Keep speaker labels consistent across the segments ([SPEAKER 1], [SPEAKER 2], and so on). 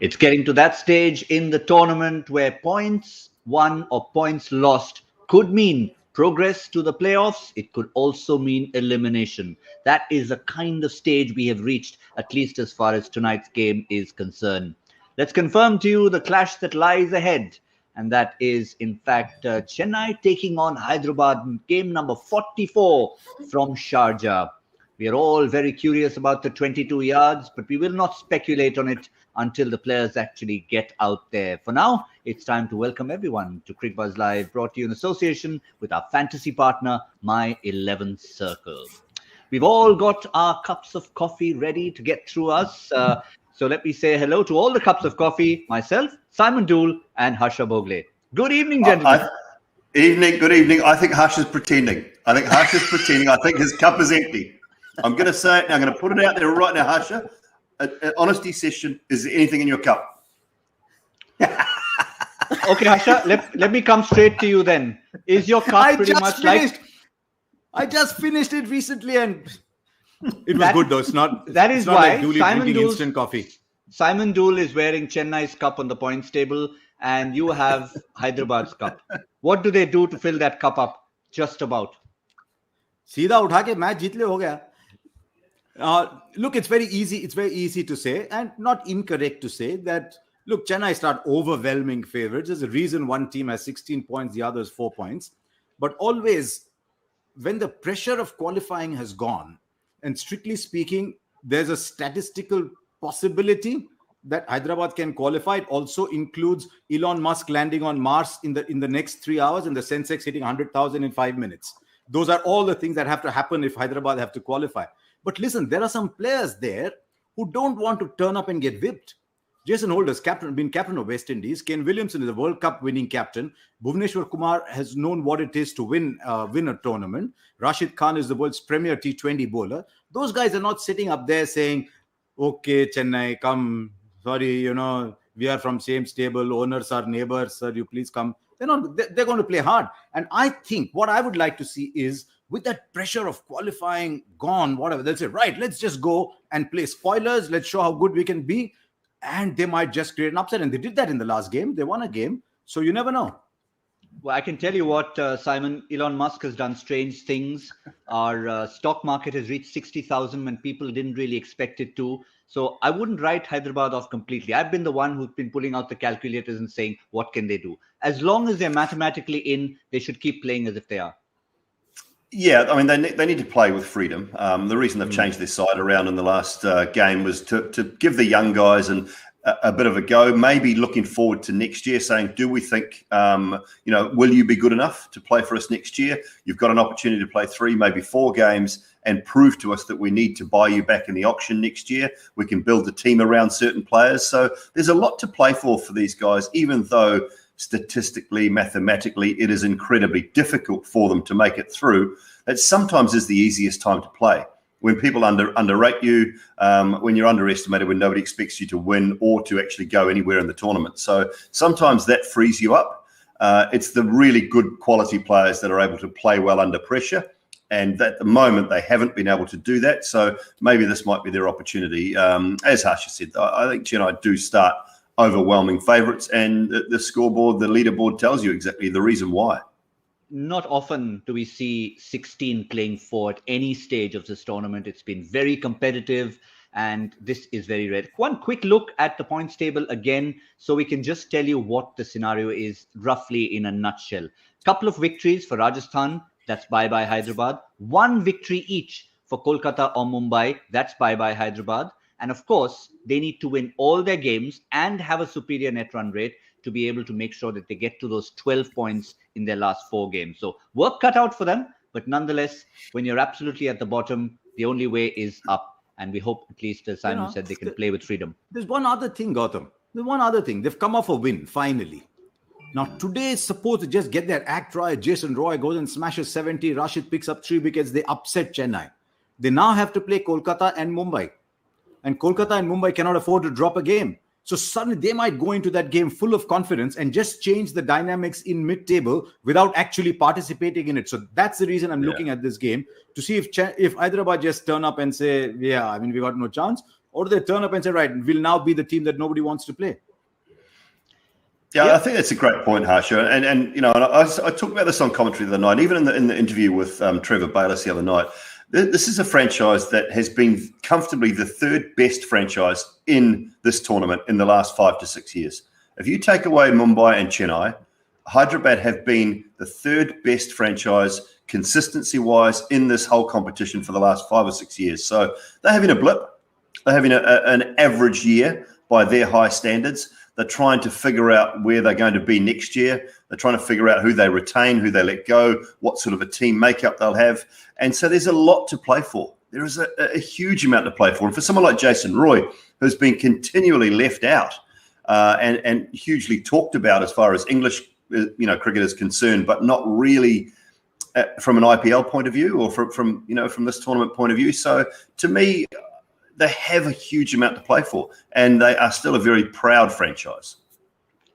[SPEAKER 1] It's getting to that stage in the tournament where points won or points lost could mean progress to the playoffs. It could also mean elimination. That is the kind of stage we have reached, at least as far as tonight's game is concerned. Let's confirm to you the clash that lies ahead. And that is, in fact, Chennai taking on Hyderabad, game number 44 from Sharjah. We are all very curious about the 22 yards, but we will not speculate on it until the players actually get out there. For now, it's time to welcome everyone to Cricbuzz Live, brought to you in association with our fantasy partner, My 11th Circle. We've all got our cups of coffee ready to get through us. So let me say hello to all the cups of coffee, myself, Simon Doull, and Harsha Bhogle. Good evening, gentlemen.
[SPEAKER 2] Good evening. I think Harsha's pretending. I think his cup is empty. I'm going to say it now. I'm going to put it out there right now, Harsha. An honesty session. Is there anything in your cup?
[SPEAKER 1] Okay, Harsha, let me come straight to you then. Is your cup pretty much like...
[SPEAKER 3] I just finished it recently and it was good though. It's not.
[SPEAKER 1] That is
[SPEAKER 3] it's not
[SPEAKER 1] why
[SPEAKER 3] like
[SPEAKER 1] Simon
[SPEAKER 3] drinking instant coffee.
[SPEAKER 1] Simon Doull is wearing Chennai's cup on the points table and you have Hyderabad's cup. What do they do to fill that cup up? Just about.
[SPEAKER 3] सीधा उठा के match जीत ले हो गया. Look, it's very easy. It's very easy to say and not incorrect to say that, look, Chennai start overwhelming favorites. There's a reason one team has 16 points, the other's 4 points. But always, when the pressure of qualifying has gone, and strictly speaking, there's a statistical possibility that Hyderabad can qualify. It also includes Elon Musk landing on Mars in the next 3 hours and the Sensex hitting 100,000 in 5 minutes. Those are all the things that have to happen if Hyderabad have to qualify. But listen, there are some players there who don't want to turn up and get whipped. Jason Holder's been captain of West Indies. Ken Williamson is a World Cup winning captain. Bhuvneshwar Kumar has known what it is to win a tournament. Rashid Khan is the world's premier T20 bowler. Those guys are not sitting up there saying, okay, Chennai, come. Sorry, we are from same stable. Owners are neighbors. Sir, you please come. They're not. They're going to play hard. And I think what I would like to see is, with that pressure of qualifying gone, whatever, they'll say, right, let's just go and play spoilers. Let's show how good we can be. And they might just create an upset. And they did that in the last game. They won a game. So you never know.
[SPEAKER 1] Well, I can tell you what, Simon, Elon Musk has done strange things. Our stock market has reached 60,000 when people didn't really expect it to. So I wouldn't write Hyderabad off completely. I've been the one who's been pulling out the calculators and saying, what can they do? As long as they're mathematically in, they should keep playing as if they are.
[SPEAKER 2] Yeah, I mean, they need to play with freedom. The reason they've changed their side around in the last game was to give the young guys a bit of a go, maybe looking forward to next year, saying, do we think, will you be good enough to play for us next year? You've got an opportunity to play 3, maybe 4 games and prove to us that we need to buy you back in the auction next year. We can build the team around certain players. So there's a lot to play for these guys, even though statistically, mathematically, it is incredibly difficult for them to make it through. That sometimes is the easiest time to play. When people underrate you, when you're underestimated, when nobody expects you to win or to actually go anywhere in the tournament. So sometimes that frees you up. It's the really good quality players that are able to play well under pressure. And at the moment, they haven't been able to do that. So maybe this might be their opportunity. As Harsha said, I think Chennai do start overwhelming favourites, and the scoreboard, the leaderboard tells you exactly the reason why.
[SPEAKER 1] Not often do we see 16 playing 4 at any stage of this tournament. It's been very competitive, and this is very rare. One quick look at the points table again, so we can just tell you what the scenario is roughly in a nutshell. Couple of victories for Rajasthan, that's bye-bye Hyderabad. 1 victory each for Kolkata or Mumbai, that's bye-bye Hyderabad. And of course, they need to win all their games and have a superior net run rate to be able to make sure that they get to those 12 points in their last 4 games. So work cut out for them. But nonetheless, when you're absolutely at the bottom, the only way is up. And we hope, at least as Simon said, they can play with freedom.
[SPEAKER 3] There's one other thing, Gautam. There's one other thing. They've come off a win, finally. Now, today is supposed to just get their act right. Jason Roy goes and smashes 70. Rashid picks up 3 wickets. They upset Chennai. They now have to play Kolkata and Mumbai. And Kolkata and Mumbai cannot afford to drop a game. So suddenly they might go into that game full of confidence and just change the dynamics in mid-table without actually participating in it. So that's the reason I'm looking at this game, to see if Hyderabad just turn up and say, we got no chance, Or do they turn up and say, right, we'll now be the team that nobody wants to play?
[SPEAKER 2] Yeah, I think that's a great point, Harsha. And I talked about this on commentary the other night, even in the interview with Trevor Bayliss the other night. This is a franchise that has been comfortably the third best franchise in this tournament in the last 5 to 6 years. If you take away Mumbai and Chennai, Hyderabad have been the third best franchise consistency-wise in this whole competition for the last 5 or 6 years. So they're having a blip. They're having an average year by their high standards. They're trying to figure out where they're going to be next year. They're trying to figure out who they retain, who they let go, what sort of a team makeup they'll have. And so there's a lot to play for. There is a huge amount to play for. And for someone like Jason Roy, who's been continually left out and hugely talked about as far as English cricket is concerned, but not really from an IPL point of view or from this tournament point of view. So to me, they have a huge amount to play for, and they are still a very proud franchise.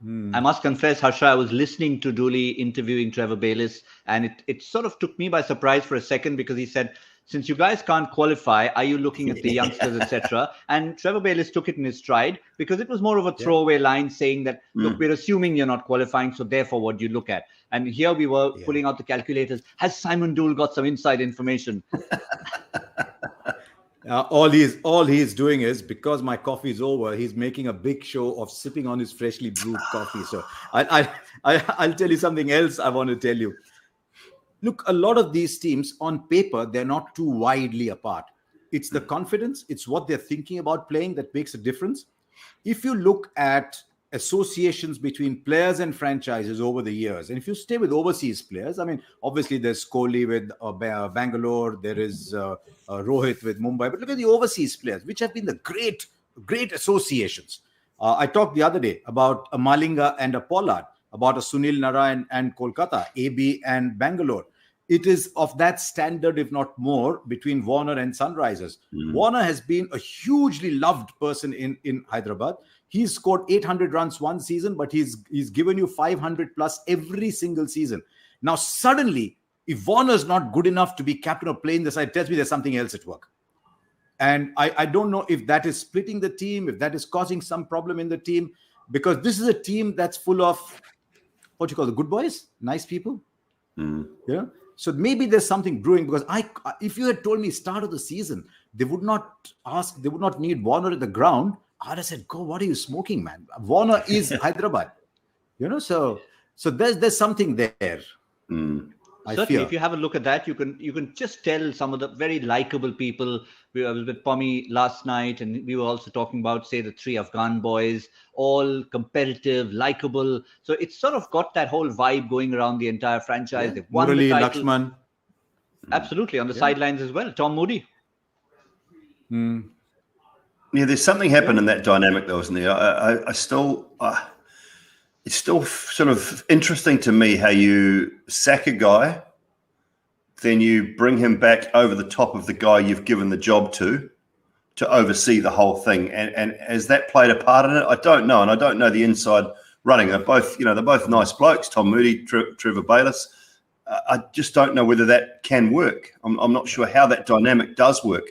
[SPEAKER 1] I must confess, Harsha, I was listening to Dooley interviewing Trevor Bayliss, and it sort of took me by surprise for a second, because he said, since you guys can't qualify, are you looking at the youngsters, etc.? And Trevor Bayliss took it in his stride, because it was more of a throwaway line saying that, look, we're assuming you're not qualifying, so therefore what do you look at? And here we were pulling out the calculators. Has Simon Doull got some inside information?
[SPEAKER 3] All he's doing is, because my coffee is over, he's making a big show of sipping on his freshly brewed coffee. So I'll tell you something else I want to tell you. Look, a lot of these teams on paper, they're not too widely apart. It's the confidence, it's what they're thinking about playing that makes a difference. If you look at associations between players and franchises over the years, and if you stay with overseas players, I mean, obviously there's Kohli with Bangalore, there is Rohit with Mumbai, but look at the overseas players, which have been the great associations. I talked the other day about a Malinga and a Pollard, about a Sunil Narayan and Kolkata, AB and Bangalore. It is of that standard, if not more, between Warner and Sunrisers. Warner has been a hugely loved person in Hyderabad. He's scored 800 runs one season, but he's given you 500 plus every single season. Now, suddenly, if Warner's not good enough to be captain or playing the side, tells me there's something else at work. And I don't know if that is splitting the team, if that is causing some problem in the team, because this is a team that's full of, what you call the good boys, nice people. Yeah. So maybe there's something brewing, because if you had told me start of the season, they would not need Warner at the ground, I'd have said, go, what are you smoking, man? Warner is Hyderabad. So there's something there.
[SPEAKER 1] Certainly, if you have a look at that, you can just tell some of the very likable people. I was with Pommy last night, and we were also talking about, say, the 3 Afghan boys, all competitive, likable. So it's sort of got that whole vibe going around the entire franchise. They've won
[SPEAKER 3] Murali,
[SPEAKER 1] the title.
[SPEAKER 3] Lakshman.
[SPEAKER 1] Absolutely, on the sidelines as well. Tom Moody.
[SPEAKER 2] Yeah, there's something happened in that dynamic, though, isn't there? It's still sort of interesting to me how you sack a guy, then you bring him back over the top of the guy you've given the job to oversee the whole thing. And has that played a part in it? I don't know, and I don't know the inside running. They're both nice blokes, Tom Moody, Trevor Bayliss. I just don't know whether that can work. I'm not sure how that dynamic does work.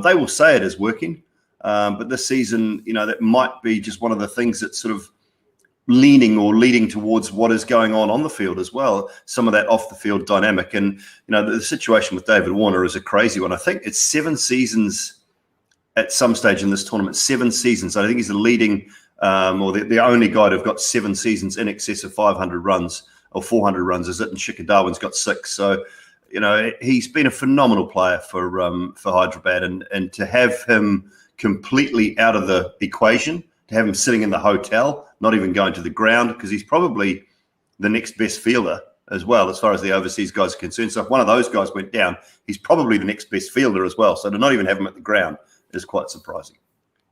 [SPEAKER 2] They will say it is working. But this season, that might be just one of the things that's sort of leading towards what is going on the field as well. Some of that off the field dynamic. And, the situation with David Warner is a crazy one. I think it's 7 seasons at some stage in this tournament, 7 seasons. I think he's the leading or the only guy to have got 7 seasons in excess of 500 runs or 400 runs, is it? And Shikhar Dhawan's got 6. So, he's been a phenomenal player for Hyderabad, and to have him completely out of the equation, to have him sitting in the hotel, not even going to the ground, because he's probably the next best fielder as well, as far as the overseas guys are concerned. So if one of those guys went down, he's probably the next best fielder as well. So to not even have him at the ground is quite surprising.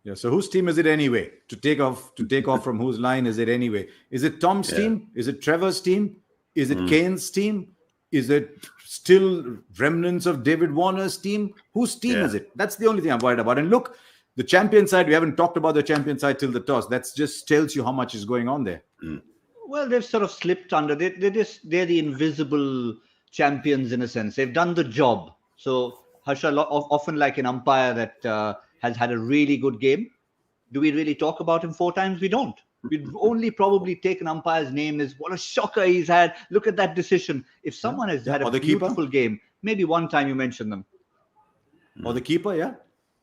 [SPEAKER 3] Yeah. So whose team is it anyway? To take off from whose line is it anyway? Is it Tom's team? Is it Trevor's team? Is it Kane's team? Is it still remnants of David Warner's team? Whose team is it? That's the only thing I'm worried about. And look, the champion side, we haven't talked about the champion side till the toss. That just tells you how much is going on there.
[SPEAKER 1] Well, they've sort of slipped under. They're the invisible champions in a sense. They've done the job. So Harsha, often like an umpire that has had a really good game. Do we really talk about him 4 times? We don't. We'd only probably take an umpire's name as what a shocker he's had. Look at that decision. If someone has had a beautiful game, maybe one time you mention them.
[SPEAKER 3] Or the keeper, yeah.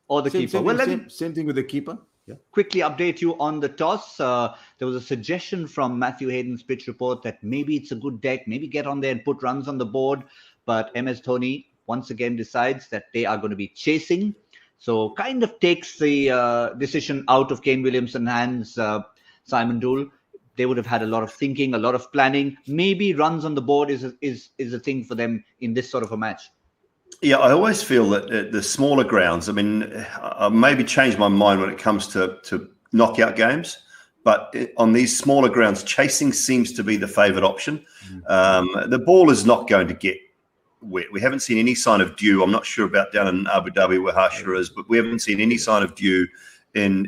[SPEAKER 1] Or the keeper.
[SPEAKER 3] Same thing with the keeper. Yeah.
[SPEAKER 1] Quickly update you on the toss. There was a suggestion from Matthew Hayden's pitch report that maybe it's a good deck, maybe get on there and put runs on the board. But MS Dhoni once again decides that they are going to be chasing. So kind of takes the decision out of Kane Williamson's hands, Simon Doull. They would have had a lot of thinking, a lot of planning. Maybe runs on the board is a thing for them in this sort of a match.
[SPEAKER 2] Yeah, I always feel that the smaller grounds, I mean, I maybe change my mind when it comes to knockout games, but on these smaller grounds, chasing seems to be the favoured option. The ball is not going to get wet. We haven't seen any sign of dew. I'm not sure about down in Abu Dhabi where Harsha is, but we haven't seen any sign of dew in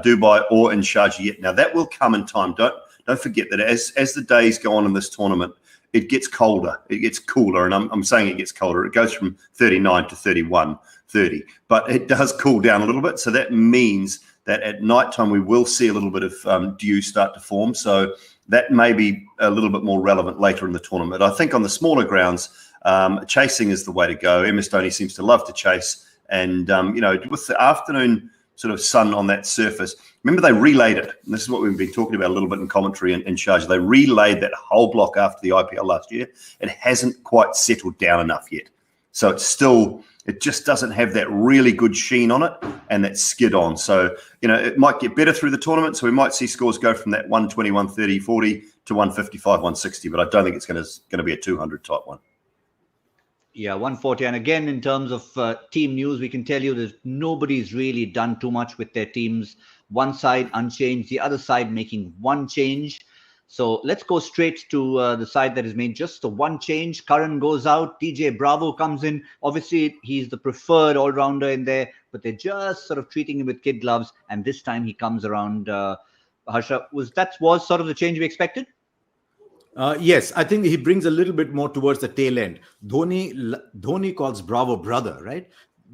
[SPEAKER 2] Dubai or in Sharjah yet. Now, that will come in time. Don't forget that as the days go on in this tournament, it gets colder, it gets cooler, and I'm saying it gets colder. It goes from 39 to 31, 30, but it does cool down a little bit. So that means that at night time we will see a little bit of dew start to form. So that may be a little bit more relevant later in the tournament. I think on the smaller grounds, chasing is the way to go. MS Dhoni seems to love to chase, and with the afternoon sort of sun on that surface. Remember, they relayed it. And this is what we've been talking about a little bit in commentary in Sharjah. They relayed that whole block after the IPL last year. It hasn't quite settled down enough yet. So it just doesn't have that really good sheen on it and that skid on. So, it might get better through the tournament. So we might see scores go from that 120, 130, 40 to 155, 160. But I don't think it's going to be a 200 type one.
[SPEAKER 1] Yeah, 140. And again, in terms of team news, we can tell you that nobody's really done too much with their teams. One side unchanged, the other side making one change. So let's go straight to the side that has made just the one change. Curran goes out, DJ Bravo comes in. Obviously, he's the preferred all-rounder in there, but they're just sort of treating him with kid gloves. And this time he comes around. Harsha, was sort of the change we expected?
[SPEAKER 3] Yes, I think he brings a little bit more towards the tail end. Dhoni calls Bravo brother, right?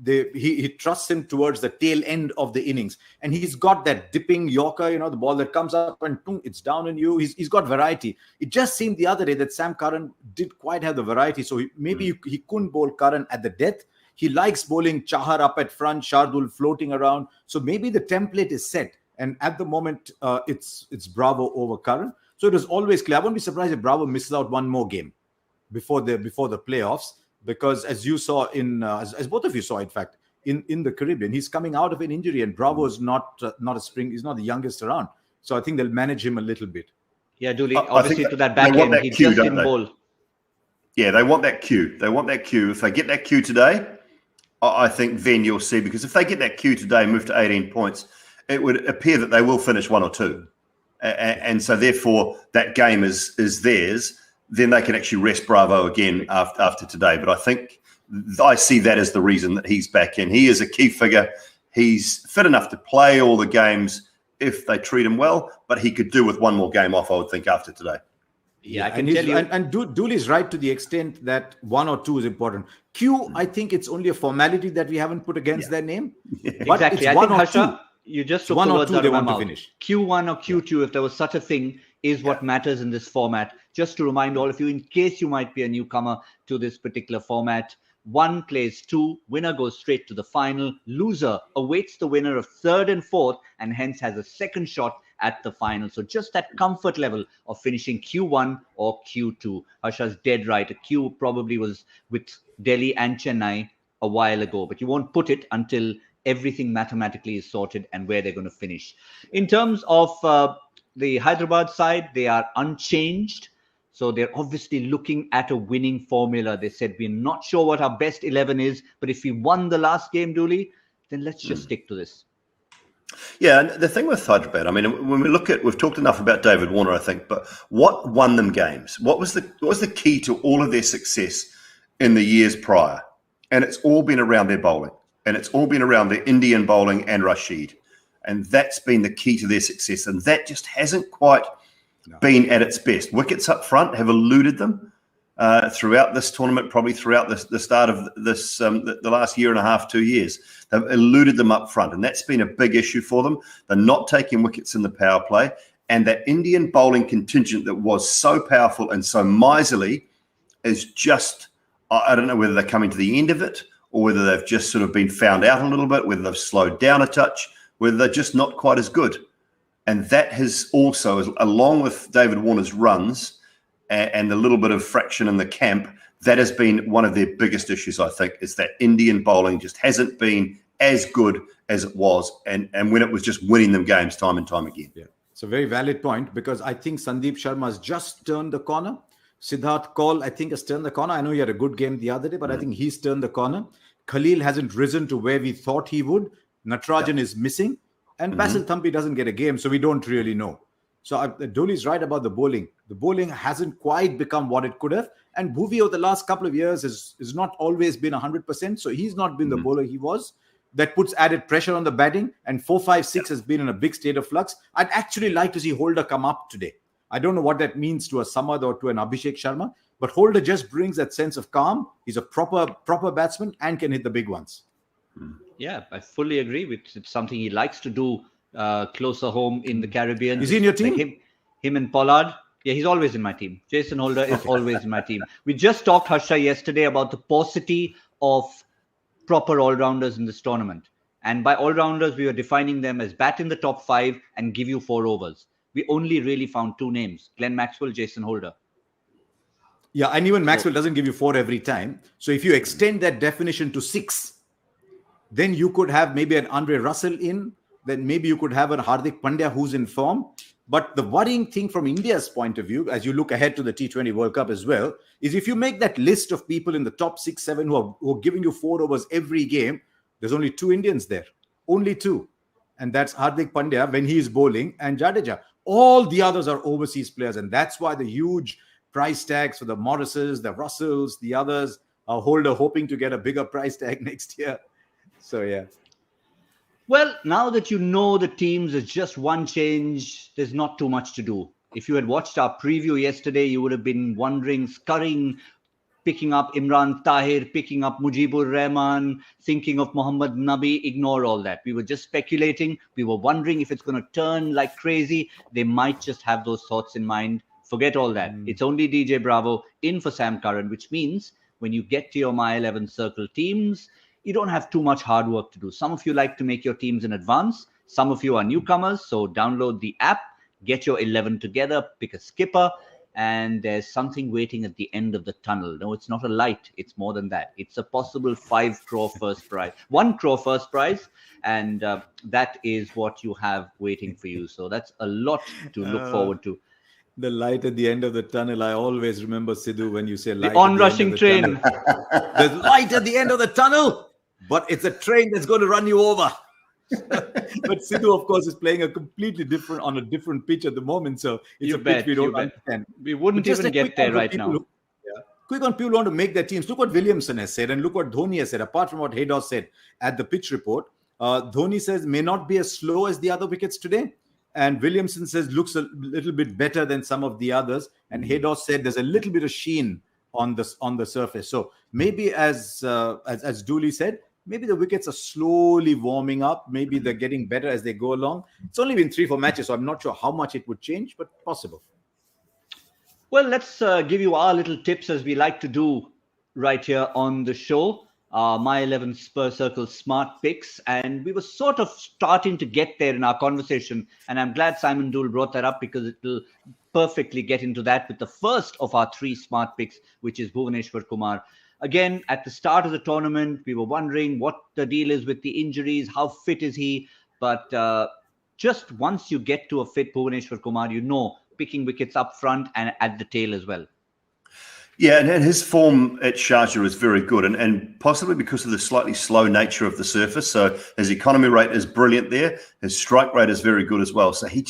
[SPEAKER 3] He trusts him towards the tail end of the innings, and he's got that dipping Yorker, the ball that comes up and boom, it's down on you. He's got variety. It just seemed the other day that Sam Curran did quite have the variety, so maybe he couldn't bowl Curran at the death. He likes bowling Chahar up at front, Shardul floating around. So maybe the template is set, and at the moment it's Bravo over Curran. So it was always clear. I won't be surprised if Bravo misses out one more game before the playoffs, because as you saw as both of you saw, in fact, in the Caribbean, he's coming out of an injury, and Bravo is not a spring. He's not the youngest around. So I think they'll manage him a little bit.
[SPEAKER 1] Yeah, Dooley, obviously to that back end, he just didn't bowl.
[SPEAKER 2] Yeah, they want that cue. If they get that cue today, I think then you'll see, because if they get that cue today, move to 18 points, it would appear that they will finish 1 or 2. And so therefore that game is theirs. Then they can actually rest Bravo again after today. But I think I see that as the reason that he's back in. He is a key figure. He's fit enough to play all the games if they treat him well, but he could do with one more game off, I would think, after today.
[SPEAKER 1] Yeah, I can tell you.
[SPEAKER 3] And Dooley's right to the extent that 1 or 2 is important. Q, I think it's only a formality that we haven't put against their name. But
[SPEAKER 1] exactly. I think, Harsha, you just took the words out of my mouth. Q1 or Q2, if there was such a thing, is what matters in this format. Just to remind all of you, in case you might be a newcomer to this particular format, 1 plays 2, winner goes straight to the final, loser awaits the winner of 3rd and 4th, and hence has a second shot at the final. So just that comfort level of finishing Q1 or Q2. Harsha's dead right. A Q probably was with Delhi and Chennai a while ago, but you won't put it until everything mathematically is sorted and where they're going to finish. In terms of the Hyderabad side, they are unchanged. So they're obviously looking at a winning formula. They said, we're not sure what our best 11 is, but if we won the last game, Dooley, then let's just stick to this.
[SPEAKER 2] Yeah, and the thing with Hyderabad, I mean, when we look at, we've talked enough about David Warner, I think, but what won them games? What was the key to all of their success in the years prior? And it's all been around their bowling, and it's all been around their Indian bowling and Rashid. And that's been the key to their success. And that just hasn't quite been at its best. Wickets up front have eluded them. throughout this tournament, probably throughout the start of this the last year and a half, 2 years. They've eluded them up front, and that's been a big issue for them. They're not taking wickets in the power play, and that Indian bowling contingent that was so powerful and so miserly is just, I don't know whether they're coming to the end of it or whether they've just sort of been found out a little bit, whether they've slowed down a touch, whether they're just not quite as good. And that has also, along with David Warner's runs and the little bit of fraction in the camp, that has been one of their biggest issues, I think, is that Indian bowling just hasn't been as good as it was, and when it was just winning them games time and time again.
[SPEAKER 3] Yeah, it's a very valid point, because I think Sandeep Sharma has just turned the corner. Siddharth Kaul, I think, has turned the corner. I know he had a good game the other day, but I think he's turned the corner. Khalil hasn't risen to where we thought he would. Natarajan is missing. And Basil Thampi doesn't get a game, so we don't really know. So Dhoni's right about the bowling. The bowling hasn't quite become what it could have. And Bhuvi over the last couple of years has not always been 100%. So he's not been the bowler he was. That puts added pressure on the batting. And 4, 5, 6 has been in a big state of flux. I'd actually like to see Holder come up today. I don't know what that means to a Samad or to an Abhishek Sharma. But Holder just brings that sense of calm. He's a proper batsman and can hit the big ones.
[SPEAKER 1] Yeah, I fully agree. It's something he likes to do closer home in the Caribbean.
[SPEAKER 3] Is he in your team?
[SPEAKER 1] Like him and Pollard. Yeah, he's always in my team. Jason Holder is always in my team. We just talked, Harsha, yesterday about the paucity of proper all-rounders in this tournament. And by all-rounders, we were defining them as bat in the top 5 and give you 4 overs. We only really found 2 names, Glenn Maxwell, Jason Holder.
[SPEAKER 3] Yeah, and even Maxwell doesn't give you 4 every time. So if you extend that definition to 6, then you could have maybe an Andre Russell in, then maybe you could have a Hardik Pandya who's in form. But the worrying thing from India's point of view, as you look ahead to the T20 World Cup as well, is if you make that list of people in the top 6, 7 who are giving you 4 overs every game, there's only 2 Indians there. Only 2. And that's Hardik Pandya when he is bowling and Jadeja. All the others are overseas players. And that's why the huge price tags for the Morrises, the Russells, the others are Holder hoping to get a bigger price tag next year. So, yeah.
[SPEAKER 1] Well, now that you know the teams, it's just one change. There's not too much to do. If you had watched our preview yesterday, you would have been wondering, scurrying, picking up Imran Tahir, picking up Mujibur Rahman, thinking of Mohammad Nabi. Ignore all that. We were just speculating. We were wondering if it's going to turn like crazy. They might just have those thoughts in mind. Forget all that. It's only DJ Bravo in for Sam Curran, which means when you get to your My 11 Circle teams, you don't have too much hard work to do. Some of you like to make your teams in advance. Some of you are newcomers. So download the app, get your 11 together, pick a skipper, and there's something waiting at the end of the tunnel. No, it's not a light. It's more than that. It's a possible 5 crore first prize, 1 crore first prize. And that is what you have waiting for you. So that's a lot to look forward to.
[SPEAKER 3] The light at the end of the tunnel. I always remember, Sidhu, when you say light.
[SPEAKER 1] The onrushing train.
[SPEAKER 3] There's light at the end of the tunnel, but it's a train that's going to run you over. But Sidhu, of course, is playing on a different pitch at the moment. So it's a pitch we don't understand.
[SPEAKER 1] We wouldn't even get there right now.
[SPEAKER 3] Quick on people who want to make their teams. Look what Williamson has said and look what Dhoni has said, apart from what Haydos said at the pitch report. Dhoni says may not be as slow as the other wickets today. And Williamson says looks a little bit better than some of the others. And Haydos said there's a little bit of sheen on the surface. So maybe as Dooley said, maybe the wickets are slowly warming up. Maybe they're getting better as they go along. It's only been 3-4 matches, so I'm not sure how much it would change, but possible.
[SPEAKER 1] Well, let's give you our little tips as we like to do right here on the show. My 11 Spur Circle Smart Picks. And we were sort of starting to get there in our conversation. And I'm glad Simon Doull brought that up because it will perfectly get into that with the first of our 3 smart picks, which is Bhuvaneshwar Kumar. Again, at the start of the tournament, we were wondering what the deal is with the injuries. How fit is he? But just once you get to a fit Bhuvaneshwar Kumar, you know, picking wickets up front and at the tail as well.
[SPEAKER 2] Yeah, and his form at Sharjah is very good, and possibly because of the slightly slow nature of the surface. So his economy rate is brilliant there. His strike rate is very good as well. So he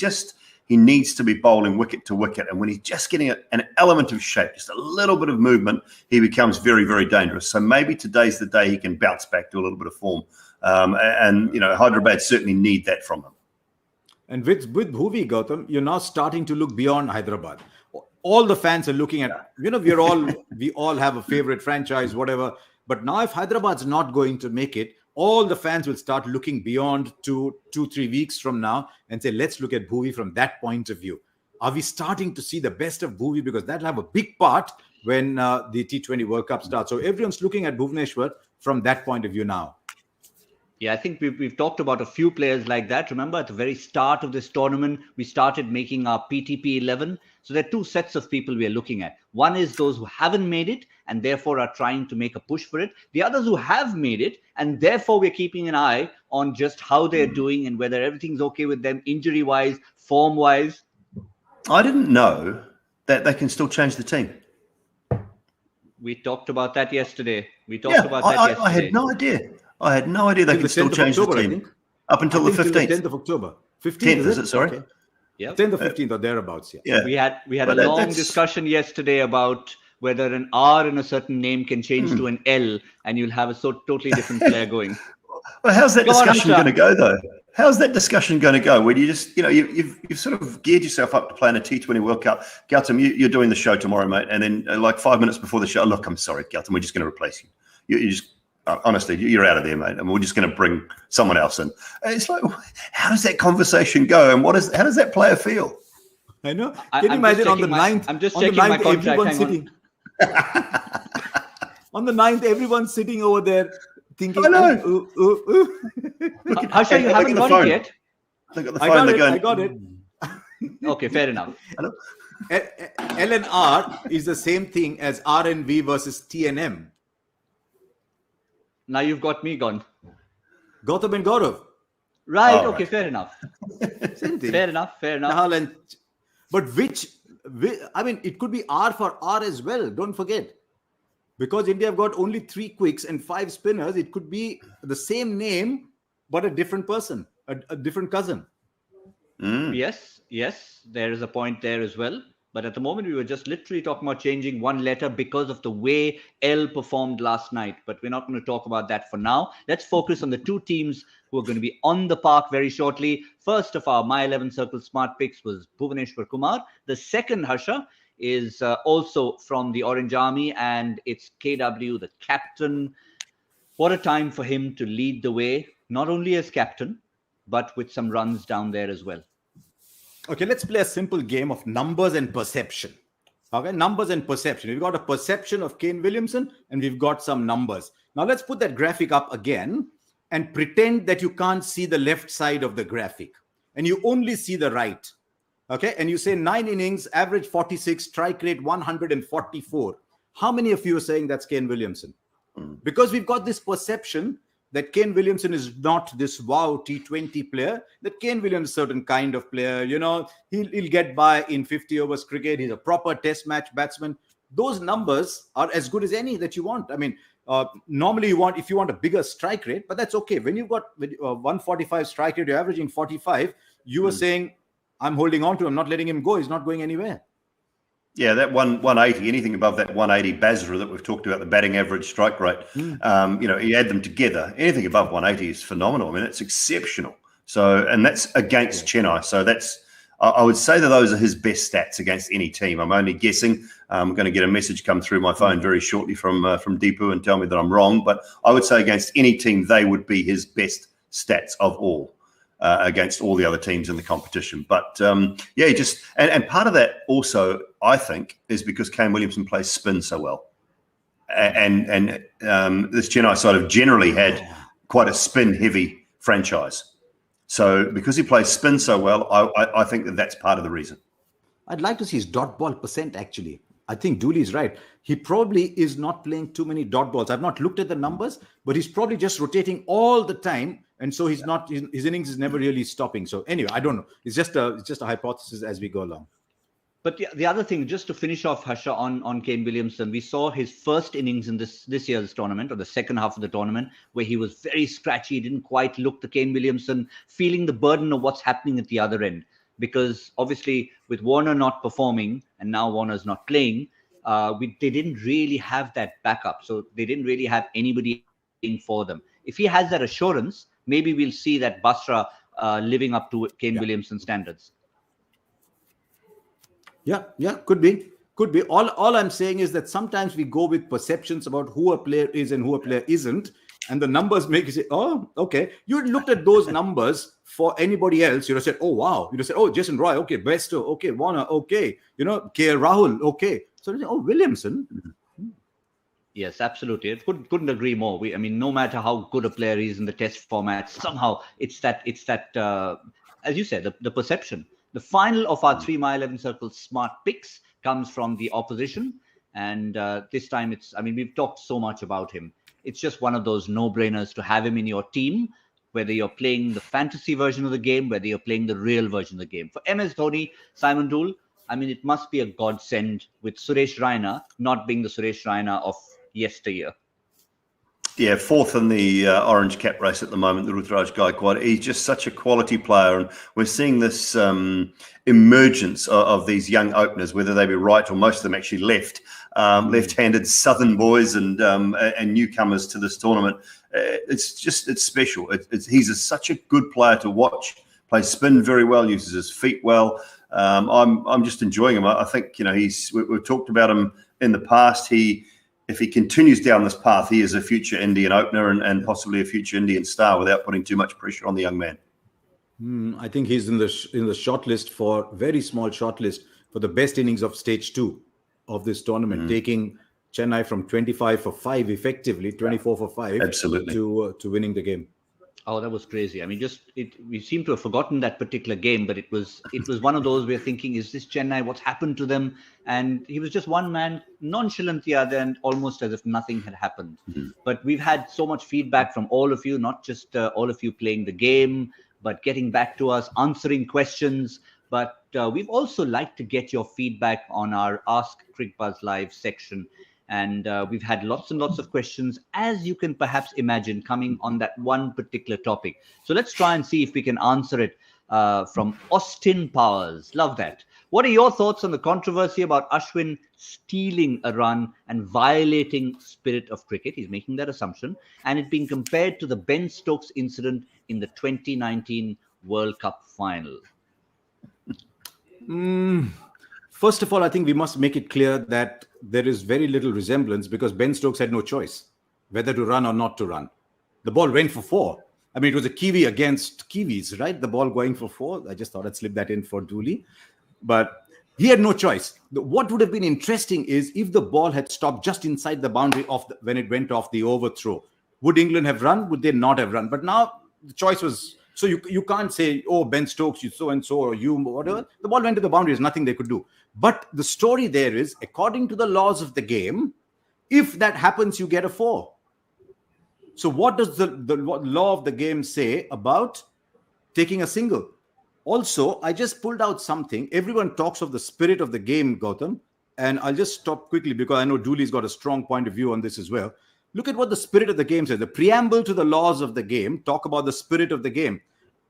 [SPEAKER 2] needs to be bowling wicket to wicket. And when he's just getting an element of shape, just a little bit of movement, he becomes very, very dangerous. So maybe today's the day he can bounce back to a little bit of form. And Hyderabad certainly need that from him.
[SPEAKER 3] And with Bhuvi, Gautam, you're now starting to look beyond Hyderabad. all the fans are looking at, we all have a favorite franchise, whatever. But now if Hyderabad's not going to make it, all the fans will start looking beyond 2-3 weeks from now and say, let's look at Bhuvi from that point of view. Are we starting to see the best of Bhuvi? Because that'll have a big part when the T20 World Cup starts. So everyone's looking at Bhuvaneshwar from that point of view now.
[SPEAKER 1] Yeah, I think we've talked about a few players like that. Remember, at the very start of this tournament, we started making our PTP 11. So there are two sets of people we are looking at. One is those who haven't made it and therefore are trying to make a push for it. The others who have made it and therefore we're keeping an eye on just how they're doing and whether everything's okay with them injury-wise, form-wise.
[SPEAKER 2] I didn't know that they can still change the team.
[SPEAKER 1] We talked about that yesterday. I
[SPEAKER 2] had no idea. I had no idea they could still change the team up until the 15th.
[SPEAKER 3] 10th of October.
[SPEAKER 2] 15th, is it? Sorry.
[SPEAKER 3] Okay.
[SPEAKER 1] Yeah.
[SPEAKER 3] 10th or 15th or thereabouts.
[SPEAKER 2] Yeah.
[SPEAKER 1] We had a long discussion yesterday about whether an R in a certain name can change to an L and you'll have a totally different player going.
[SPEAKER 2] Well, how's that discussion going to go, though? How's that discussion going to go? When you just, you've sort of geared yourself up to play in a T20 World Cup. Gautam, you're doing the show tomorrow, mate. And then like 5 minutes before the show, look, I'm sorry, Gautam, we're just going to replace you. You just, honestly, you're out of there, mate. And we're just going to bring someone else in. And it's like, how does that conversation go? And how does that player feel?
[SPEAKER 3] I know. Can you imagine on the 9th?
[SPEAKER 1] I'm just checking my contract.
[SPEAKER 3] Sitting. On the 9th, everyone's sitting over there thinking,
[SPEAKER 2] I know.
[SPEAKER 1] Harsha, you haven't got it yet?
[SPEAKER 2] Look at the phone.
[SPEAKER 3] I got it.
[SPEAKER 1] Okay, fair enough.
[SPEAKER 3] L and R is the same thing as R and V versus T and M.
[SPEAKER 1] Now you've got me gone.
[SPEAKER 3] Gautam and Gaurav.
[SPEAKER 1] Right, okay, fair enough.
[SPEAKER 3] Same thing.
[SPEAKER 1] Fair enough.
[SPEAKER 3] But it could be R for R as well. Don't forget. Because India have got only 3 quicks and 5 spinners, it could be the same name, but a different person, a different cousin.
[SPEAKER 1] Yes, there is a point there as well. But at the moment, we were just literally talking about changing one letter because of the way L performed last night. But we're not going to talk about that for now. Let's focus on the 2 teams who are going to be on the park very shortly. First of our My 11 Circle Smart Picks was Bhuvaneshwar Kumar. The second, Harsha, is also from the Orange Army, and it's KW, the captain. What a time for him to lead the way, not only as captain, but with some runs down there as well.
[SPEAKER 3] Okay, let's play a simple game of numbers and perception. Okay, numbers and perception. We've got a perception of Kane Williamson, and we've got some numbers. Now let's put that graphic up again and pretend that you can't see the left side of the graphic, and you only see the right. Okay, and you say 9 innings, average 46, strike rate 144. How many of you are saying that's Kane Williamson? Because we've got this perception that Kane Williamson is not this wow T20 player, that Kane Williamson is a certain kind of player. He'll get by in 50 overs cricket. He's a proper test match batsman. Those numbers are as good as any that you want. I mean, normally if you want a bigger strike rate, but that's okay. When you've got 145 strike rate, you're averaging 45, you were saying, I'm holding on to him, not letting him go. He's not going anywhere.
[SPEAKER 2] Yeah, that 180, anything above that 180 Basra that we've talked about, the batting average strike rate, you add them together, anything above 180 is phenomenal. I mean, it's exceptional. So, and that's against Chennai. So I would say that those are his best stats against any team. I'm only guessing. I'm going to get a message come through my phone very shortly from Deepu and tell me that I'm wrong. But I would say against any team, they would be his best stats of all. Against all the other teams in the competition. But and part of that also, I think, is because Kane Williamson plays spin so well. And this Chennai side have generally had quite a spin-heavy franchise. So because he plays spin so well, I think that's part of the reason.
[SPEAKER 3] I'd like to see his dot ball percent, actually. I think Dooley's right. He probably is not playing too many dot balls. I've not looked at the numbers, but he's probably just rotating all the time. And so his innings is never really stopping. So anyway, I don't know. It's just a hypothesis as we go along.
[SPEAKER 1] But the other thing, just to finish off, Harsha, on Kane Williamson, we saw his first innings in this year's tournament, or the second half of the tournament, where he was very scratchy. He didn't quite look the Kane Williamson, feeling the burden of what's happening at the other end. Because obviously, with Warner not performing, and now Warner's not playing, they didn't really have that backup. So they didn't really have anybody in for them. If he has that assurance, maybe we'll see that Basra living up to Kane Williamson standards.
[SPEAKER 3] Yeah, could be. Could be. All I'm saying is that sometimes we go with perceptions about who a player is and who a player isn't, and the numbers make you say, "Oh, okay." You looked at those numbers for anybody else, you'd have said, "Oh, wow." You'd have said, "Oh, Jason Roy, okay, Besto, okay, Warner, okay, K. Rahul, okay." So, oh, Williamson.
[SPEAKER 1] Yes, absolutely. Couldn't agree more. I mean, no matter how good a player is in the test format, somehow it's that as you said, the perception. The final of our 3 mile 11 circle smart picks comes from the opposition, and this time I mean, we've talked so much about him. It's just one of those no-brainers to have him in your team, whether you're playing the fantasy version of the game, whether you're playing the real version of the game. For MS Dhoni, Simon Doull, I mean, it must be a godsend with Suresh Raina not being the Suresh Raina of yesteryear.
[SPEAKER 2] Yeah, fourth in the orange cap race at the moment, the Ruturaj Gaikwad. He's just such a quality player, and we're seeing this emergence of these young openers, whether they be right or most of them actually left-handed Southern boys and newcomers to this tournament. It's special. He's such a good player to watch. Plays spin very well, uses his feet well. I'm just enjoying him. I think we've talked about him in the past. If he continues down this path, he is a future Indian opener and possibly a future Indian star without putting too much pressure on the young man.
[SPEAKER 3] I think he's in the shortlist very small shortlist for the best innings of stage 2 of this tournament, taking Chennai from 25 for 5 effectively, 24 for 5,
[SPEAKER 2] absolutely,
[SPEAKER 3] to winning the game.
[SPEAKER 1] Oh, that was crazy. I mean, we seem to have forgotten that particular game, but it was one of those we're thinking, is this Chennai? What's happened to them? And he was just one man, nonchalant the other, and almost as if nothing had happened. But we've had so much feedback from all of you, not just all of you playing the game, but getting back to us, answering questions. But we've also liked to get your feedback on our Ask Cricbuzz Live section. And we've had lots and lots of questions, as you can perhaps imagine, coming on that one particular topic. So let's try and see if we can answer it from Austin Powers. Love that. What are your thoughts on the controversy about Ashwin stealing a run and violating spirit of cricket? He's making that assumption. And it being compared to the Ben Stokes incident in the 2019 World Cup final.
[SPEAKER 3] First of all, I think we must make it clear that there is very little resemblance, because Ben Stokes had no choice whether to run or not to run. The ball went for 4. I mean, it was a Kiwi against Kiwis, right? The ball going for 4. I just thought I'd slip that in for Dooley. But he had no choice. What would have been interesting is if the ball had stopped just inside the boundary when it went off the overthrow. Would England have run? Would they not have run? But now the choice was... So you can't say, oh, Ben Stokes, you so-and-so, or you, whatever. The ball went to the boundary. There's nothing they could do. But the story there is, according to the laws of the game, if that happens, you get a 4. So what does the law of the game say about taking a single? Also, I just pulled out something. Everyone talks of the spirit of the game, Gautam. And I'll just stop quickly because I know Dooley's got a strong point of view on this as well. Look at what the spirit of the game says. The preamble to the laws of the game talk about the spirit of the game.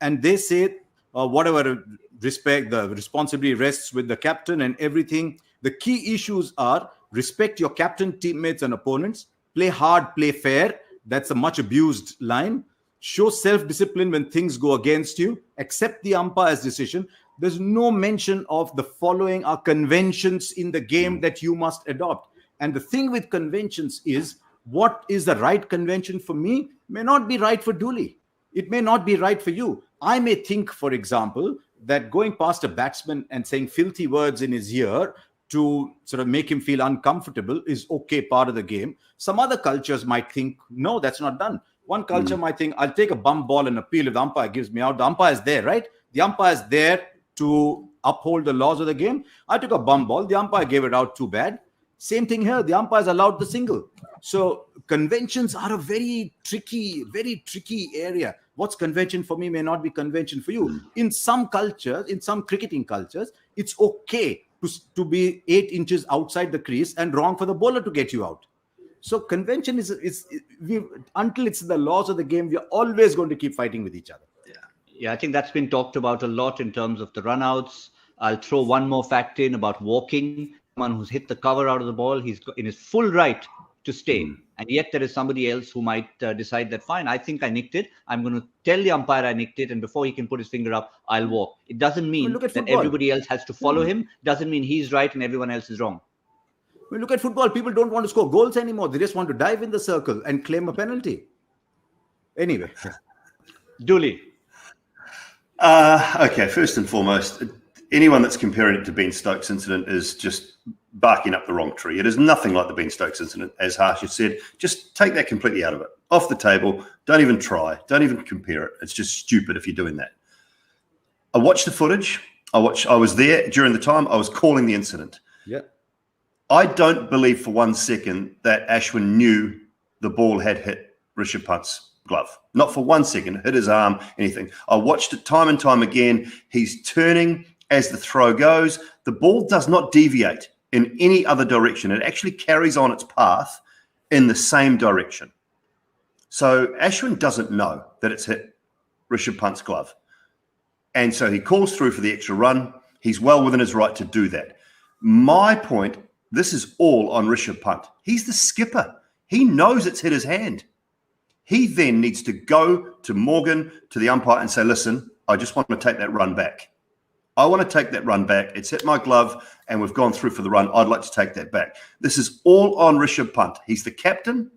[SPEAKER 3] And they say, whatever respect, the responsibility rests with the captain and everything. The key issues are respect your captain, teammates, and opponents. Play hard, play fair. That's a much abused line. Show self-discipline when things go against you. Accept the umpire's decision. There's no mention of the following are conventions in the game that you must adopt. And the thing with conventions is, what is the right convention for me may not be right for Dooley. It may not be right for you. I may think, for example, that going past a batsman and saying filthy words in his ear to sort of make him feel uncomfortable is okay, part of the game. Some other cultures might think, no, that's not done. One culture might think, I'll take a bump ball and appeal if the umpire gives me out. The umpire is there, right? The umpire is there to uphold the laws of the game. I took a bump ball. The umpire gave it out, too bad. Same thing here. The umpires allowed the single. So conventions are a very tricky area. What's convention for me may not be convention for you. In some cultures, in some cricketing cultures, it's okay to be 8 inches outside the crease and wrong for the bowler to get you out. So convention is until it's the laws of the game, we're always going to keep fighting with each other.
[SPEAKER 1] Yeah, I think that's been talked about a lot in terms of the runouts. I'll throw one more fact in about walking. Someone who's hit the cover out of the ball, he's in his full right to stay And yet there is somebody else who might decide that, fine, I think I nicked it. I'm going to tell the umpire I nicked it. And before he can put his finger up, I'll walk. It doesn't mean
[SPEAKER 3] look at
[SPEAKER 1] that
[SPEAKER 3] football.
[SPEAKER 1] everybody else has to follow him. Doesn't mean he's right and everyone else is wrong.
[SPEAKER 3] When look at football, people don't want to score goals anymore. They just want to dive in the circle and claim a penalty. Anyway.
[SPEAKER 1] Dooley.
[SPEAKER 2] Okay, first and foremost, anyone that's comparing it to Ben Stokes' incident is just barking up the wrong tree. It is nothing like the Ben Stokes incident, as Harsha said. Just take that completely out of it. Off the table. Don't even try. Don't even compare it. It's just stupid if you're doing that. I watched the footage. I was there during the time. I was calling the incident.
[SPEAKER 3] Yeah.
[SPEAKER 2] I don't believe for 1 second that Ashwin knew the ball had hit Rishabh Pant's glove. Not for 1 second, hit his arm, anything. I watched it time and time again. He's turning as the throw goes. The ball does not deviate in any other direction. It actually carries on its path in the same direction. So Ashwin doesn't know that it's hit Rishabh Pant's glove. And so he calls through for the extra run. He's well within his right to do that. My point, this is all on Rishabh Pant. He's the skipper. He knows it's hit his hand. He then needs to go to Morgan, to the umpire, and say, listen, I just want to take that run back. I want to take that run back. It's hit my glove, and we've gone through for the run. I'd like to take that back. This is all on Rishabh Pant. He's the captain.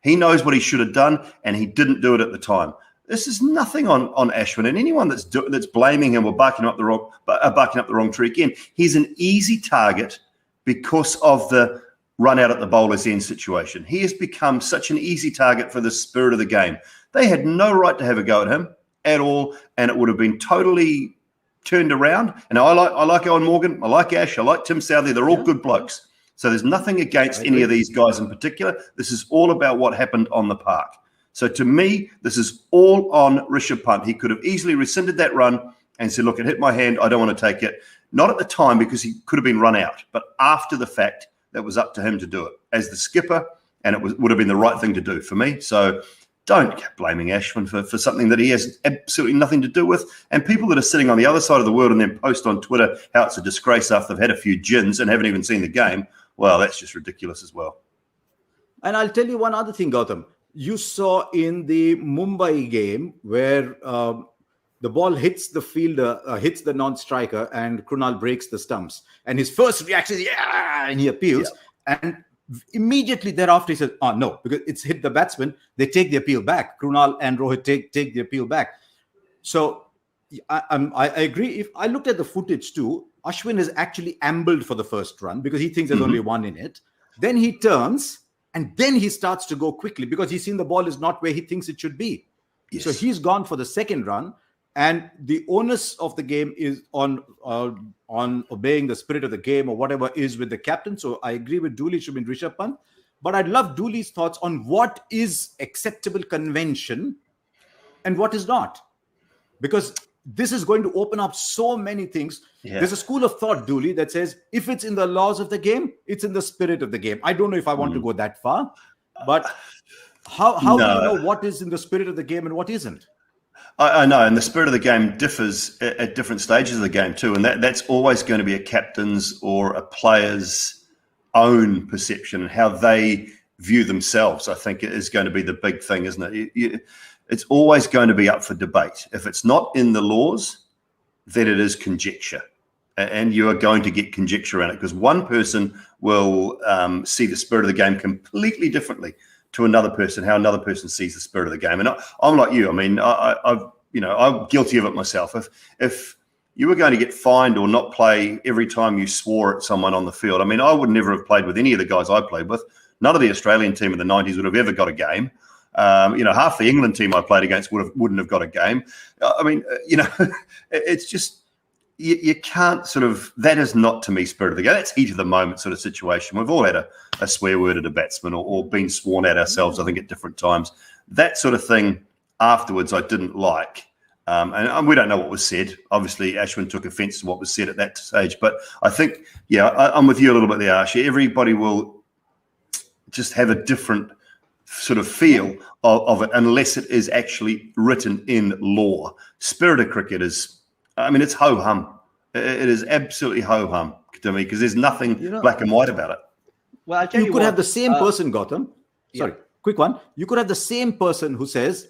[SPEAKER 2] He knows what he should have done, and he didn't do it at the time. This is nothing on Ashwin, and anyone that's blaming him or barking up the wrong tree again. He's an easy target because of the run out at the bowler's end situation. He has become such an easy target for the spirit of the game. They had no right to have a go at him at all, and it would have been totally turned around. And I like Owen Morgan, I like Ash, I like Tim Southey. They're all good blokes. So there's nothing against any of these guys in particular. This is all about what happened on the park. So to me, this is all on Rishabh Pant. He could have easily rescinded that run and said, look, it hit my hand. I don't want to take it. Not at the time because he could have been run out, but after the fact, that was up to him to do it as the skipper, and it would have been the right thing to do for me. So don't keep blaming Ashwin for something that he has absolutely nothing to do with. And people that are sitting on the other side of the world and then post on Twitter how it's a disgrace after they've had a few gins and haven't even seen the game, well, that's just ridiculous as well.
[SPEAKER 3] And I'll tell you one other thing, Gautam. You saw in the Mumbai game where the ball hits the fielder, hits the non-striker, and Krunal breaks the stumps. And his first reaction is, yeah, and he appeals. Yeah. And immediately thereafter, he says, oh, no, because it's hit the batsman. They take the appeal back. Krunal and Rohit take the appeal back. So I agree. If I looked at the footage too, Ashwin has actually ambled for the first run because he thinks there's only one in it. Then he turns, and then he starts to go quickly because he's seen the ball is not where he thinks it should be. Yes. So he's gone for the second run. And the onus of the game is on obeying the spirit of the game or whatever is with the captain. So I agree with Dooley, it should be Rishabh Pant. But I'd love Dooley's thoughts on what is acceptable convention and what is not. Because this is going to open up so many things. Yeah. There's a school of thought, Dooley, that says if it's in the laws of the game, it's in the spirit of the game. I don't know if I want to go that far. But how do you know what is in the spirit of the game and what isn't?
[SPEAKER 2] I know, and the spirit of the game differs at different stages of the game too, and that's always going to be a captain's or a player's own perception and how they view themselves. I think it is going to be the big thing, isn't it? It's always going to be up for debate. If it's not in the laws, then it is conjecture, and you are going to get conjecture around it because one person will see the spirit of the game completely differently to another person, how another person sees the spirit of the game. And I'm like you. I mean, I'm guilty of it myself. If you were going to get fined or not play every time you swore at someone on the field, I mean, I would never have played with any of the guys I played with. None of the Australian team in the 90s would have ever got a game. Half the England team I played against wouldn't have got a game. I mean, it's just, you can't sort of, that is not to me spirit of the game. That's heat of the moment sort of situation. We've all had a swear word at a batsman or been sworn at ourselves, I think, at different times. That sort of thing afterwards I didn't like. And we don't know what was said. Obviously, Ashwin took offence to what was said at that stage. But I think, I'm with you a little bit there, Arsha. Everybody will just have a different sort of feel of it unless it is actually written in law. Spirit of cricket is, I mean, it's ho-hum. It is absolutely ho-hum to me because there's nothing black and white about it.
[SPEAKER 1] Well, I'll tell you
[SPEAKER 3] could have the same person, Gautam.
[SPEAKER 1] Sorry.
[SPEAKER 3] quick one. You could have the same person who says,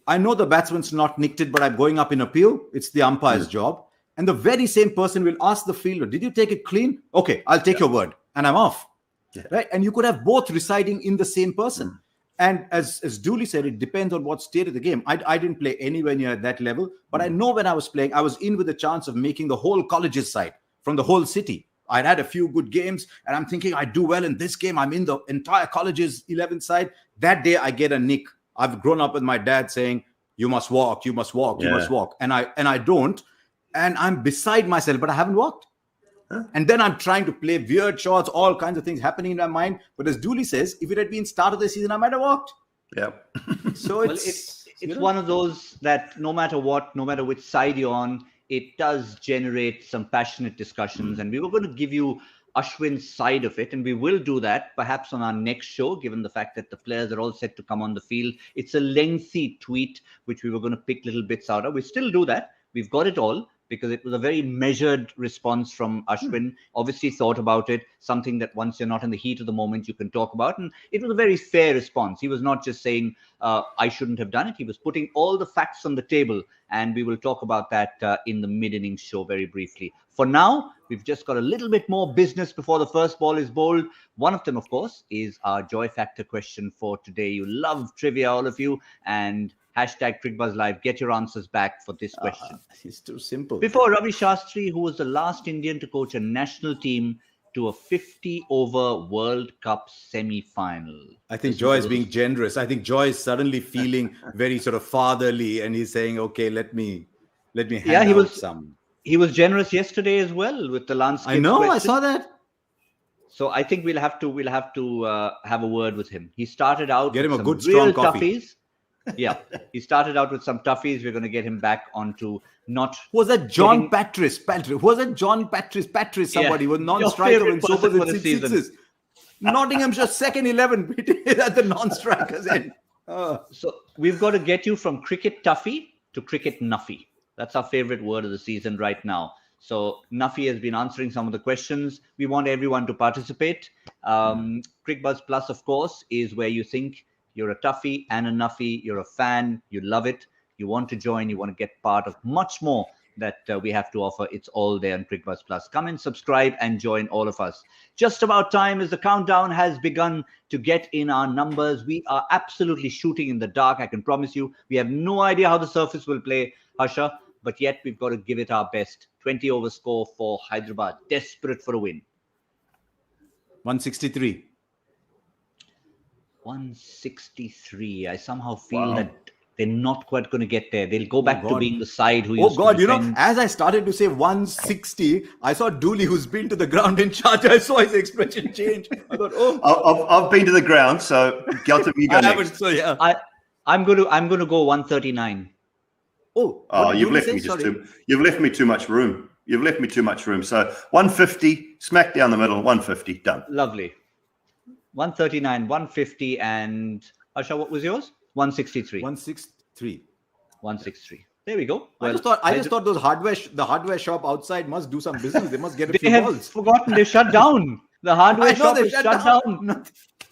[SPEAKER 3] I know the batsman's not nicked it, but I'm going up in appeal. It's the umpire's job. And the very same person will ask the fielder, did you take it clean? Okay, I'll take your word. And I'm off.
[SPEAKER 2] Yeah.
[SPEAKER 3] Right? And you could have both residing in the same person. And as Dooley said, it depends on what state of the game. I didn't play anywhere near that level, but I know when I was playing, I was in with a chance of making the whole college's side from the whole city. I'd had a few good games, and I'm thinking I do well in this game. I'm in the entire college's 11th side. That day, I get a nick. I've grown up with my dad saying, you must walk, you must walk, you must walk. And I don't. And I'm beside myself, but I haven't walked. Huh? And then I'm trying to play weird shots, all kinds of things happening in my mind. But as Dooley says, if it had been start of the season, I might have walked.
[SPEAKER 2] Yeah.
[SPEAKER 3] So
[SPEAKER 1] it's one of those that no matter what, no matter which side you're on, it does generate some passionate discussions. And we were going to give you Ashwin's side of it. And we will do that perhaps on our next show, given the fact that the players are all set to come on the field. It's a lengthy tweet, which we were going to pick little bits out of. We still do that. We've got it all, because it was a very measured response from Ashwin. Obviously thought about it, something that once you're not in the heat of the moment, you can talk about. And it was a very fair response. He was not just saying, I shouldn't have done it. He was putting all the facts on the table. And we will talk about that in the mid-innings show very briefly. For now, we've just got a little bit more business before the first ball is bowled. One of them, of course, is our Joy Factor question for today. You love trivia, all of you. And hashtag Cricbuzz Live, get your answers back for this question.
[SPEAKER 3] It's too simple.
[SPEAKER 1] Before Ravi Shastri, who was the last Indian to coach a national team to a 50-over World Cup semi-final.
[SPEAKER 3] I think Joy is being generous. I think Joy is suddenly feeling very sort of fatherly, and he's saying, "Okay, let me hand out some."
[SPEAKER 1] He was generous yesterday as well with the landscape.
[SPEAKER 3] I know,
[SPEAKER 1] question.
[SPEAKER 3] I saw that.
[SPEAKER 1] So I think we'll have to have a word with him. He started out
[SPEAKER 3] get him
[SPEAKER 1] with
[SPEAKER 3] a
[SPEAKER 1] some
[SPEAKER 3] good strong
[SPEAKER 1] real
[SPEAKER 3] coffee.
[SPEAKER 1] Toughies. Yeah, he started out with some toughies. We're going to get him back onto not.
[SPEAKER 3] Who was that? John Patris. Who was that? John Patris. Somebody was non-striker and so for the sixes. Nottinghamshire second 11 at the non-strikers end.
[SPEAKER 1] So we've got to get you from cricket toughie to cricket nuffy. That's our favorite word of the season right now. So Nuffy has been answering some of the questions. We want everyone to participate. Cricbuzz Plus, of course, is where you think you're a toughie and a nuffy, you're a fan, you love it, you want to join, you want to get part of much more that we have to offer. It's all there on Cricbuzz Plus. Come and subscribe and join all of us. Just about time as the countdown has begun to get in our numbers. We are absolutely shooting in the dark, I can promise you. We have no idea how the surface will play, Harsha, but yet we've got to give it our best. 20 over score for Hyderabad, desperate for a win.
[SPEAKER 3] 163.
[SPEAKER 1] 163. I somehow feel that they're not quite going to get there. They'll go back to being the side who used
[SPEAKER 3] to
[SPEAKER 1] defend.
[SPEAKER 3] You know, as I started to say 160, I saw Dooley, who's been to the ground in charge. I saw his expression change. I thought,
[SPEAKER 2] I've been to the ground, so Gautam, you go next.
[SPEAKER 1] So yeah, I'm going to go 139.
[SPEAKER 2] You've left me too much room. You've left me too much room. So 150, smack down the middle, 150, done.
[SPEAKER 1] Lovely. 139, 150, and Harsha, what was yours? 163.
[SPEAKER 3] 163.
[SPEAKER 1] There we go.
[SPEAKER 3] Well, I just thought the hardware shop outside must do some business. They must get a few
[SPEAKER 1] balls. They
[SPEAKER 3] have
[SPEAKER 1] forgotten. They shut down. The hardware shop is shut down.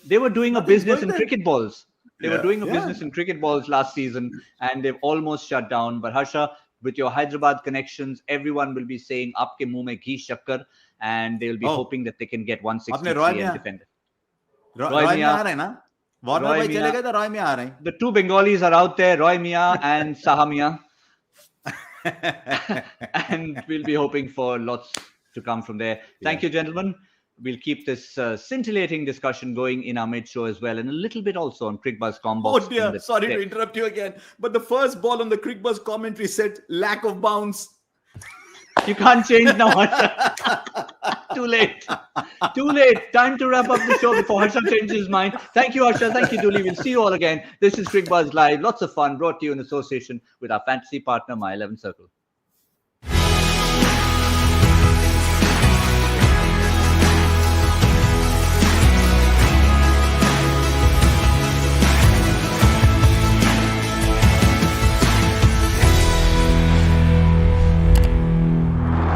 [SPEAKER 1] They were doing a business in cricket balls. They were doing a business in cricket balls last season, and they've almost shut down. But Harsha, with your Hyderabad connections, everyone will be saying "Aapke muh mein ghee shakkar," and they'll be hoping that they can get 163 and defend it. The two Bengalis are out there, Roy Mia and Sahamia. And we'll be hoping for lots to come from there. Thank you, gentlemen. We'll keep this scintillating discussion going in our mid-show as well, and a little bit also on Cricbuzz Combo.
[SPEAKER 3] Oh dear, sorry to interrupt you again, but the first ball on the Cricbuzz commentary said lack of bounce.
[SPEAKER 1] You can't change now, Harsha. Too late. Time to wrap up the show before Harsha changes his mind. Thank you, Harsha. Thank you, Dooley. We'll see you all again. This is Cricbuzz Live. Lots of fun brought to you in association with our fantasy partner, My 11 Circle.